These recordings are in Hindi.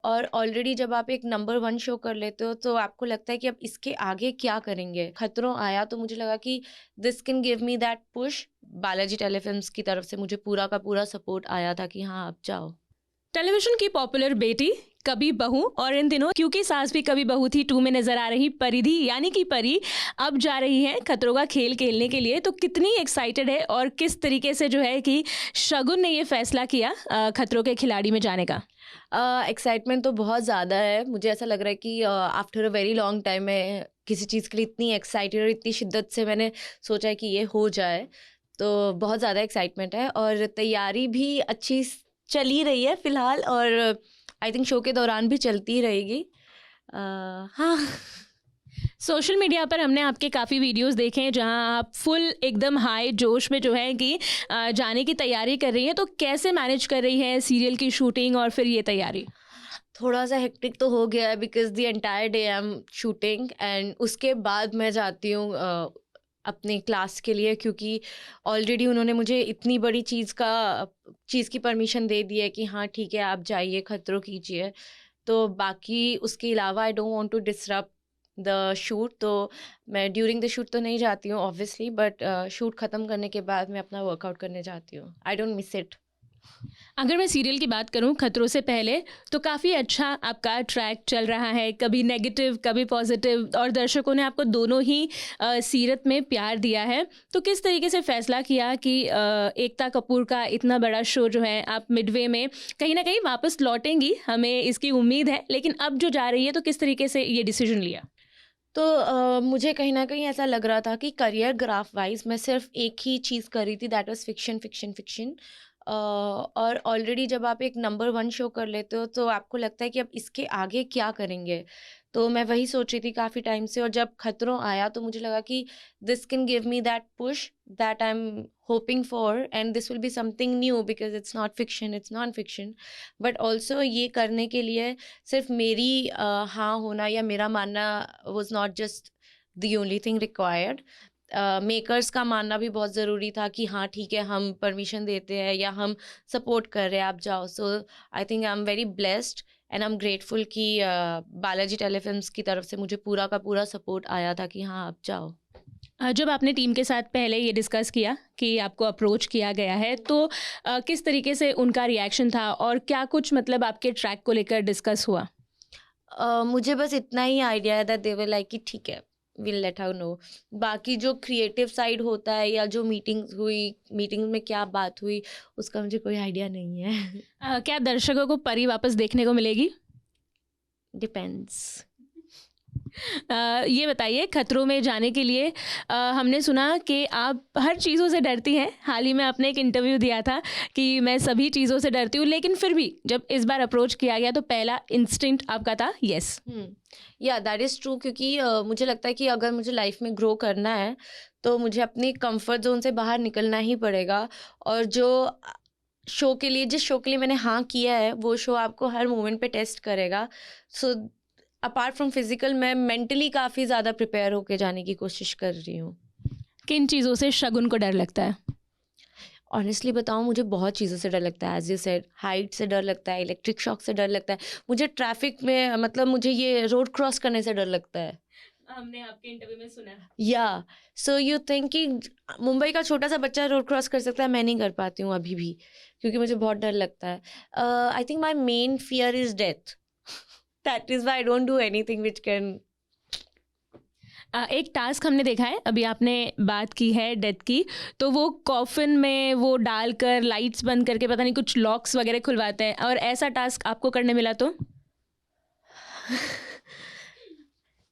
और ऑलरेडी जब आप एक नंबर 1 शो कर लेते हो तो आपको लगता है कि अब इसके आगे क्या करेंगे? खतरों आया तो मुझे लगा कि this can give me that push. Balaji telefilms की तरफ से मुझे पूरा का पूरा सपोर्ट आया था कि हाँ, अब जाओ। टेलीविजन की पॉपुलर बेटी कभी बहू और इन दिनों क्योंकि सास भी कभी बहू थी 2 में नजर आ रही परिधि यानी कि परी अब जा रही है खतरों का खेल खेलने के लिए, तो कितनी एक्साइटेड है और किस तरीके से जो है कि शगुन ने ये फैसला किया खतरों के खिलाड़ी में जाने का। एक्साइटमेंट तो बहुत ज़्यादा है। मुझे ऐसा लग रहा है कि after a very long time मैं किसी चीज़ के लिए इतनी एक्साइटेड और इतनी शिद्दत से मैंने सोचा है कि ये हो जाए। तो बहुत ज़्यादा एक्साइटमेंट है और तैयारी भी अच्छी चल ही रही है फ़िलहाल, और आई थिंक शो के दौरान भी चलती ही रहेगी। हाँ। सोशल मीडिया पर हमने आपके काफ़ी वीडियोस देखे हैं जहां आप फुल एकदम हाई जोश में जो है कि जाने की तैयारी कर रही हैं, तो कैसे मैनेज कर रही हैं सीरियल की शूटिंग और फिर ये तैयारी। थोड़ा-सा हेक्टिक तो हो गया है because the entire day I am shooting, and उसके बाद मैं जाती हूँ अपनी क्लास के लिए, क्योंकि ऑलरेडी उन्होंने मुझे इतनी बड़ी चीज़ की परमिशन दे दी है कि हाँ, ठीक है, आप जाइए, खतरों कीजिए। तो बाकी उसके अलावा I don't want to disrupt the shoot, तो मैं ड्यूरिंग द शूट तो नहीं जाती हूँ ऑब्वियसली, बट शूट ख़त्म करने के बाद मैं अपना वर्कआउट करने जाती हूँ। I don't miss it. अगर मैं सीरियल की बात करूं खतरों से पहले, तो काफ़ी अच्छा आपका ट्रैक चल रहा है, कभी नेगेटिव कभी पॉजिटिव, और दर्शकों ने आपको दोनों ही सीरत में प्यार दिया है। तो किस तरीके से फैसला किया कि एकता कपूर का इतना बड़ा शो जो है आप मिडवे में कहीं ना कहीं वापस लौटेंगी, हमें इसकी उम्मीद है, लेकिन अब जो जा रही है तो किस तरीके से ये डिसीजन लिया। तो मुझे कहीं न कहीं ऐसा लग रहा था कि करियर ग्राफ वाइज़ मैं सिर्फ़ एक ही चीज़ कर रही थी, that was fiction, fiction, fiction. और ऑलरेडी जब आप एक नंबर 1 शो कर लेते हो तो आपको लगता है कि अब इसके आगे क्या करेंगे? तो मैं वही सोच रही थी काफ़ी टाइम से, और जब खतरों आया तो मुझे लगा कि this can give me that push that I am hoping for, and this will be something new because it's not fiction, it's non-fiction. But also ये करने के लिए सिर्फ मेरी हाँ होना या मेरा मानना was not just the only thing required. Makers का मानना भी बहुत ज़रूरी था कि हाँ, ठीक है, हम परमिशन देते हैं या हम सपोर्ट कर रहे हैं, आप जाओ। So I think I am very blessed and I am grateful कि बालाजी टेलीफ़िल्म्स की तरफ से मुझे पूरा का पूरा सपोर्ट आया था कि हाँ, आप जाओ। जब आपने टीम के साथ पहले ये डिस्कस किया कि आपको अप्रोच किया गया है, तो किस तरीके से उनका रिएक्शन था और क्या कुछ मतलब आपके ट्रैक को लेकर डिस्कस हुआ। मुझे बस इतना ही आइडिया है दैट दे वर लाइक कि ठीक है, विल लेट हर नो। बाकी जो क्रिएटिव साइड होता है या जो मीटिंग में क्या बात हुई, उसका मुझे कोई आइडिया नहीं है। क्या दर्शकों को परी वापस देखने को मिलेगी। डिपेंड्स। ये बताइए खतरों में जाने के लिए हमने सुना कि आप हर चीज़ों से डरती हैं। हाल ही में आपने एक इंटरव्यू दिया था कि मैं सभी चीज़ों से डरती हूँ, लेकिन फिर भी जब इस बार अप्रोच किया गया तो पहला इंस्टिंक्ट आपका था यस। या दैट इज़ ट्रू, क्योंकि मुझे लगता है कि अगर मुझे लाइफ में ग्रो करना है तो मुझे अपनी कंफर्ट जोन से बाहर निकलना ही पड़ेगा। और जिस शो के लिए मैंने हाँ किया है वो शो आपको हर मोमेंट पे टेस्ट करेगा। सो अपार्ट फ्रॉम फिजिकल, मैं मेंटली काफ़ी ज़्यादा प्रिपेयर होके जाने की कोशिश कर रही हूँ। किन चीज़ों से शगुन को डर लगता है। ऑनेस्टली बताऊँ, मुझे बहुत चीज़ों से डर लगता है। एज़ यू सेड, हाइट से डर लगता है, इलेक्ट्रिक शॉक से डर लगता है। मुझे ट्रैफ़िक में, मतलब मुझे ये रोड क्रॉस करने से डर लगता है। हमने आपके इंटरव्यू में सुना। या सो यू थिंक कि मुंबई का छोटा-सा बच्चा रोड क्रॉस कर सकता है, मैं नहीं कर पाती हूँ अभी भी, क्योंकि मुझे बहुत डर लगता है। I think my main fear is death. That is why I don't do anything which can. एक टास्क हमने देखा है, अभी आपने बात की है डेथ की, तो वो कॉफिन में वो डालकर लाइट्स बंद करके पता नहीं कुछ लॉक्स वगैरह खुलवाते हैं, और ऐसा टास्क आपको करने मिला तो।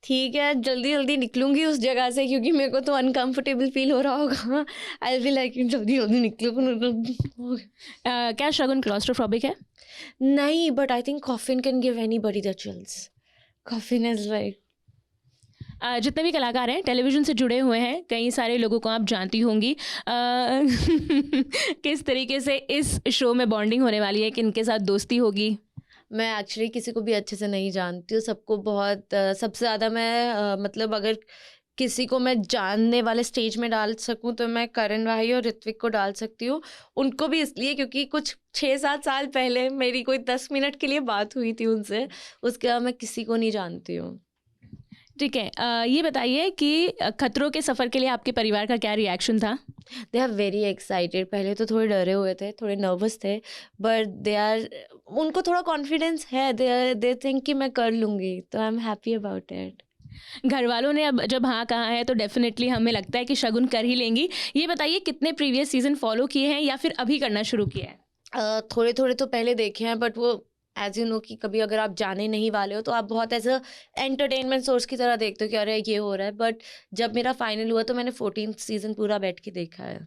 ठीक है, जल्दी-जल्दी निकलूँगी उस जगह से, क्योंकि मेरे को तो अनकंफर्टेबल फ़ील हो रहा होगा। आई विल बी लाइक जल्दी-जल्दी निकलूँ। क्या शगुन क्लॉस्ट्रोफोबिक है। नहीं, but I think coffin can give anybody the chills. Coffin is like. जितने भी कलाकार हैं टेलीविज़न से जुड़े हुए हैं, कई सारे लोगों को आप जानती होंगी। किस तरीके से इस शो में बॉन्डिंग होने वाली है, किनके साथ दोस्ती होगी। मैं एक्चुअली किसी को भी अच्छे से नहीं जानती हूँ, सबको बहुत सबसे ज़्यादा मैं मतलब अगर किसी को मैं जानने वाले स्टेज में डाल सकूं तो मैं करण भाई और ऋत्विक को डाल सकती हूँ। उनको भी इसलिए क्योंकि कुछ 6-7 साल पहले मेरी कोई 10 मिनट के लिए बात हुई थी उनसे, उसके बाद मैं किसी को नहीं जानती हूँ। ठीक है, ये बताइए कि खतरों के सफ़र के लिए आपके परिवार का क्या रिएक्शन था? They are very excited. पहले तो थोड़े डरे हुए थे, थोड़े नर्वस थे, बट दे आर, उनको थोड़ा कॉन्फिडेंस है, दे थिंक कि मैं कर लूँगी, तो I am happy about it. घर वालों ने अब जब हाँ कहा है तो डेफिनेटली हमें लगता है कि शगुन कर ही लेंगी। ये बताइए कितने प्रीवियस सीज़न फॉलो किए हैं या फिर अभी करना शुरू किया है? थोड़े थोड़े तो पहले देखे हैं, बट वो एज यू नो कि कभी अगर आप जाने नहीं वाले हो तो आप बहुत ऐसा एंटरटेनमेंट सोर्स की तरह देखते हो कि अरे ये हो रहा है, बट जब मेरा फाइनल हुआ तो मैंने 14th सीज़न पूरा बैठ के देखा है।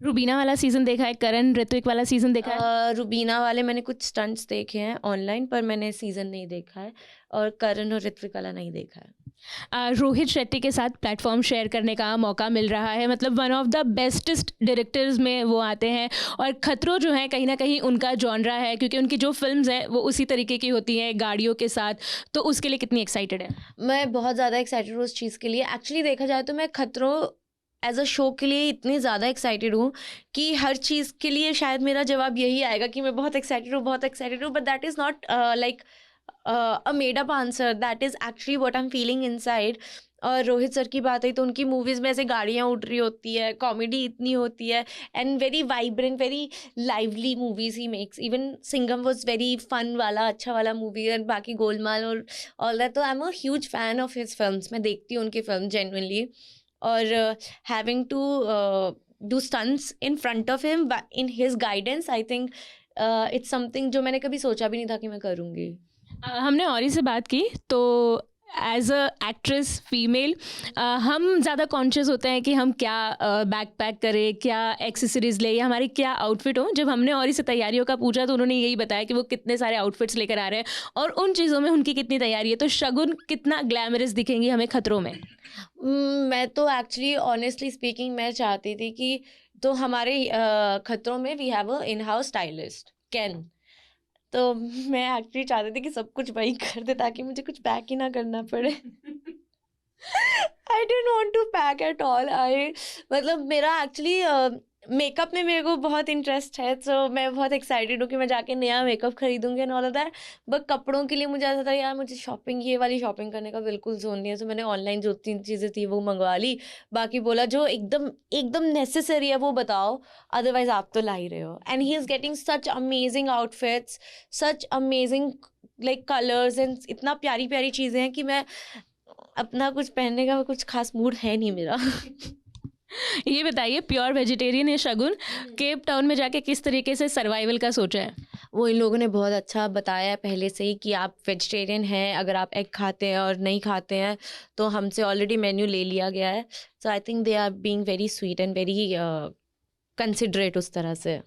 रुबीना वाला सीज़न देखा है, करण ऋत्विक वाला सीज़न देखा है? रुबीना वाले मैंने कुछ स्टंट्स देखे हैं ऑनलाइन, पर मैंने सीज़न नहीं देखा है, और करण और ऋत्विक वाला नहीं देखा है। रोहित शेट्टी के साथ प्लेटफॉर्म शेयर करने का मौका मिल रहा है, मतलब one of the bestest directors में वो आते हैं, और खतरों जो है कहीं ना कहीं उनका जॉनरा है क्योंकि उनकी जो फिल्म्स हैं वो उसी तरीके की होती हैं गाड़ियों के साथ, तो उसके लिए कितनी एक्साइटेड है? मैं बहुत ज़्यादा एक्साइटेड हूँ उस चीज़ के लिए। एक्चुअली देखा जाए तो मैं खतरों एज अ शो के लिए इतनी ज़्यादा एक्साइटेड हूँ कि हर चीज़ के लिए शायद मेरा जवाब यही आएगा कि मैं बहुत एक्साइटेड हूँ, बहुत एक्साइटेड हूँ, but that is not like a made up answer, that is actually what I am feeling inside. और रोहित सर की बात आई तो उनकी मूवीज़ में ऐसे गाड़ियाँ उड़ रही होती है, कॉमेडी इतनी होती है, and very vibrant, very lively movies ही makes. Even Singham was very fun वाला, अच्छा वाला मूवी, एंड बाकी गोलमाल और ऑल दैट। तो I am a huge fan of his films, मैं देखती हूँ उनकी फिल्म जेन्युइनली। और having to do stunts in front of him in his guidance, I think it's something जो मैंने कभी सोचा भी नहीं था कि मैं करूँगी। हमने औरी से बात की तो एज अ एक्ट्रेस फीमेल हम ज़्यादा कॉन्शियस होते हैं कि हम क्या बैग पैक करें, क्या एक्सेसरीज ले, या हमारी क्या आउटफिट हो। जब हमने औरी से तैयारियों का पूछा तो उन्होंने यही बताया कि वो कितने सारे आउटफिट्स लेकर आ रहे हैं और उन चीज़ों में उनकी कितनी तैयारी है। तो शगुन कितना ग्लैमरस दिखेंगी हमें खतरों में? मैं तो एक्चुअली ऑनेस्टली स्पीकिंग मैं चाहती थी कि तो हमारे खतरों में we have a in house stylist कैन, तो मैं एक्चुअली चाहती थी कि सब कुछ वही कर दे ताकि मुझे कुछ पैक ही ना करना पड़े। I didn't want to pack at all. I मतलब मेरा एक्चुअली मेकअप में मेरे को बहुत इंटरेस्ट है, तो मैं बहुत एक्साइटेड हूँ कि मैं जाके नया मेकअप खरीदूंगी and all of that. But कपड़ों के लिए मुझे ऐसा था यार मुझे शॉपिंग, ये वाली शॉपिंग करने का बिल्कुल जोन नहीं है, तो मैंने ऑनलाइन जो 3 चीज़ें थी वो मंगवा ली। बाकी बोला जो एकदम एकदम नेसेसरी है वो बताओ, अदरवाइज आप तो ला ही रहे हो। And he is getting such amazing outfits, such amazing like colours, and इतना प्यारी प्यारी चीज़ें हैं कि मैं अपना कुछ पहनने का कुछ खास मूड है नहीं मेरा। ये बताइए, प्योर वेजिटेरियन है शगुन, केप टाउन में जाके किस तरीके से सर्वाइवल का सोचा है? वो इन लोगों ने बहुत अच्छा बताया है पहले से ही कि आप वेजिटेरियन हैं, अगर आप एग खाते हैं और नहीं खाते हैं तो हमसे ऑलरेडी मेन्यू ले लिया गया है। So I think they are being very sweet and very considerate उस तरह से।